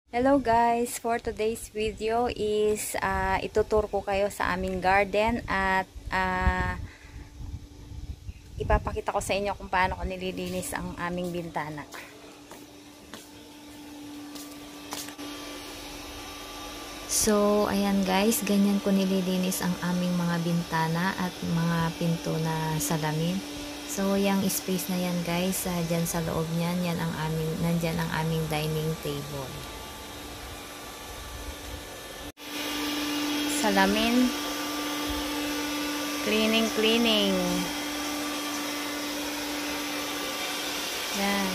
Hello guys, for today's video is itutur ko kayo sa aming garden at ipapakita ko sa inyo kung paano ko nililinis ang aming bintana. So ayan guys, ganyan ko nililinis ang aming mga bintana at mga pinto na salamin. So yung space na yan guys, dyan sa loob niyan, nandyan ang aming dining table. Salamin, cleaning yan.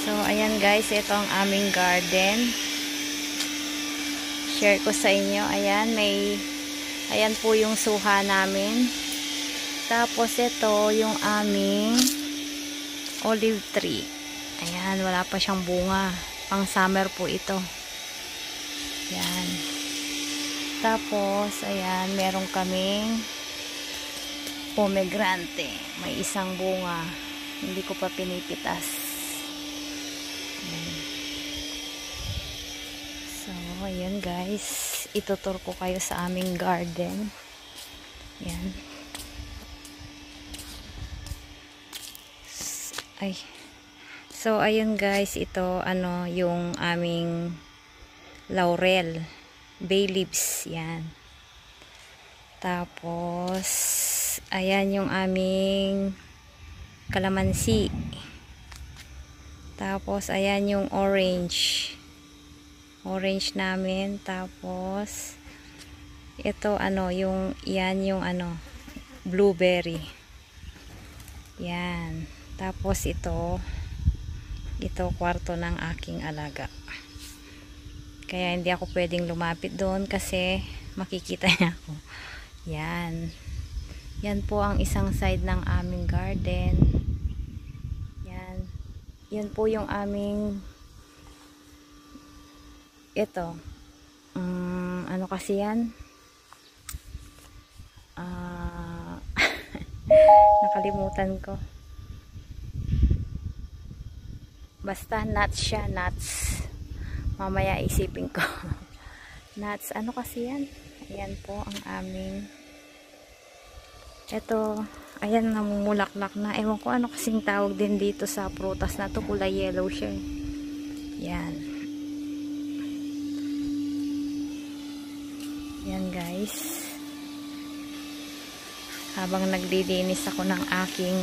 So ayan guys, ito ang aming garden, share ko sa inyo. Ayan po yung suha namin, tapos ito yung aming olive tree. Ayan, wala pa siyang bunga. Pang summer po ito. Ayan. Tapos, ayan, meron kaming pomegranate. May isang bunga. Hindi ko pa pinipitas. Ayan. So, ayan guys. Itutur ko kayo sa aming garden. Ayan. Ay. So, ayun guys, ito, yung aming laurel, bay leaves, yan. Tapos, ayan yung aming kalamansi. Tapos, ayan yung orange namin. Tapos, ito, yan yung blueberry. Yan. Tapos, ito kwarto ng aking alaga, kaya hindi ako pwedeng lumapit doon kasi makikita niya ako. Yan po ang isang side ng aming garden. Yan po yung aming ano kasi yan, nakalimutan ko. Basta nuts siya, nuts. Mamaya isipin ko. Nuts, ano kasi yan? Ayan po ang aming ayan, namumulaklak na. Ewan ko ano kasing tawag din dito sa prutas na to. Kulay yellow siya. Yan. Yan guys. Habang naglilinis ako ng aking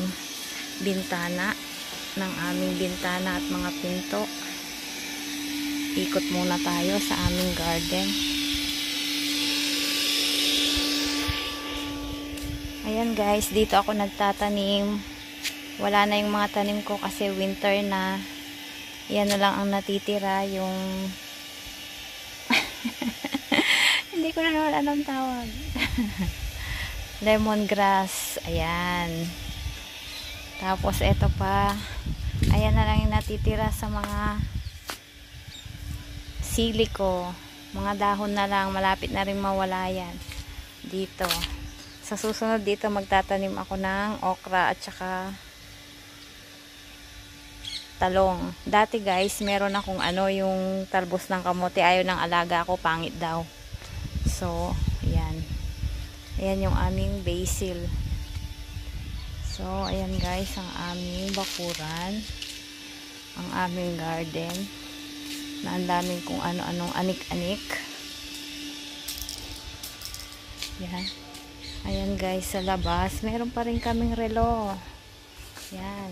aming bintana at mga pinto, ikot muna tayo sa aming garden. Ayan guys, dito ako nagtatanim. Wala na yung mga tanim ko kasi winter na. Yan na lang ang natitira, yung hindi ko na naman anong tawag. Lemongrass. Ayan. Tapos ito pa, ayan na lang yung natitira sa mga sili ko. Mga dahon na lang, malapit na rin mawala yan dito. Sa susunod dito magtatanim ako ng okra at saka talong. Dati guys, meron akong yung talbos ng kamote, ayaw ng alaga ako, pangit daw. So ayan yung aming basil. So, ayan guys, ang aming bakuran, ang aming garden, na ang daming kung ano-anong anik-anik. Yan. Ayan guys, sa labas, meron pa rin kaming relo. Yan.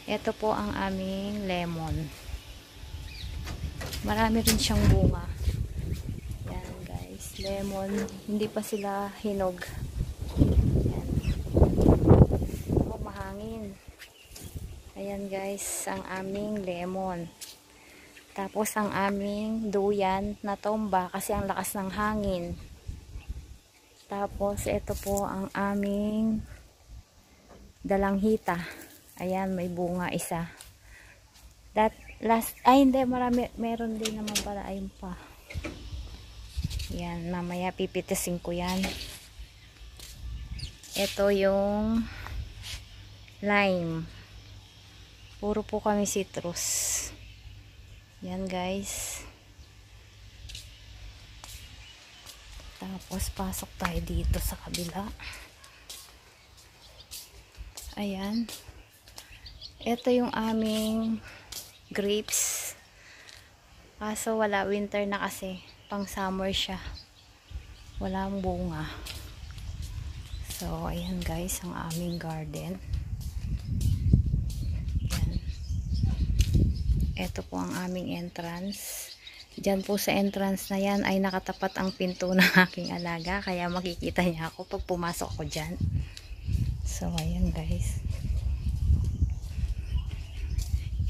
Ito po ang aming lemon. Marami rin siyang bunga. Yan guys, lemon. Hindi pa sila hinog. Ayan guys, ang aming lemon. Tapos ang aming duyan na tomba kasi ang lakas ng hangin. Tapos ito po ang aming dalanghita. Ayan, may bunga isa. Hindi, meron din naman pala, ayun pa. Yan, mamaya pipitisin ko yan. Ito yung lime. Puro po kami citrus. Yan guys. Tapos pasok tayo dito sa kabila. Ayan. Ito yung aming grapes. Kaso wala, winter na kasi. Pang summer siya. Walang bunga. So, ayan guys, ang aming garden. Ayan. Ito po ang aming entrance. Diyan po sa entrance na yan ay nakatapat ang pinto ng aking alaga. Kaya makikita niya ako pag pumasok ako dyan. So, ayan guys.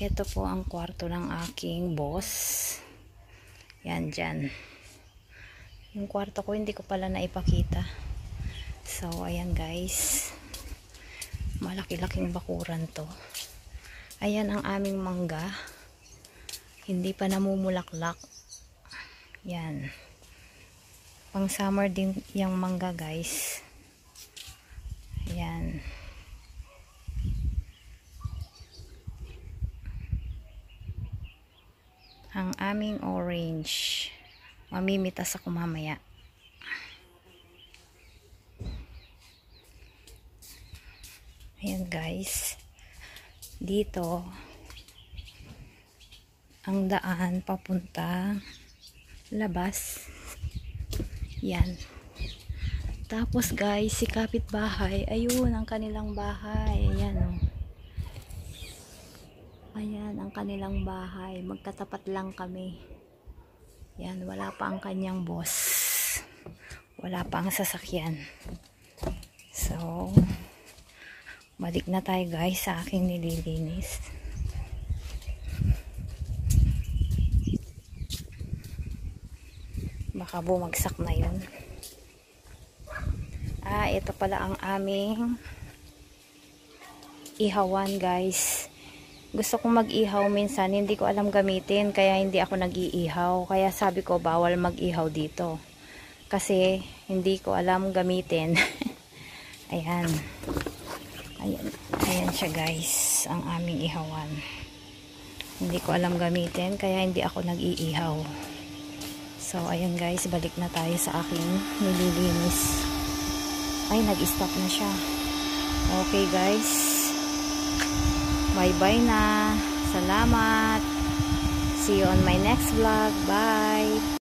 Ito po ang kwarto ng aking boss. Yan dyan. Yung kwarto ko hindi ko pala naipakita. So ayan guys. Malaki-laking bakuran to. Ayan ang aming mangga. Hindi pa namumulaklak. Yan. Pang summer din yung mangga guys. Ayan. Ang aming orange. Mamimitas ako mamaya. Ayan guys. Dito ang daan papunta labas. Yan. Tapos guys, si kapitbahay, ayun ang kanilang bahay. Ayan oh. Ayan ang kanilang bahay. Magkatapat lang kami. Yan, wala pa ang kanyang boss. Wala pa ang sasakyan. So, balik na tayo guys sa aking nililinis. Baka bumagsak na yun. Ito pala ang aming ihawan guys. Gusto kong mag-ihaw minsan, hindi ko alam gamitin, kaya hindi ako nag-iihaw. Kaya sabi ko, bawal mag-ihaw dito. Kasi, hindi ko alam gamitin. Ayan. Ayan siya guys, ang aming ihawan. Hindi ko alam gamitin, kaya hindi ako nag-iihaw. So, ayan guys, balik na tayo sa aking nililinis. Ay, nag-stop na siya. Okay guys. Bye-bye na. Salamat. See you on my next vlog. Bye.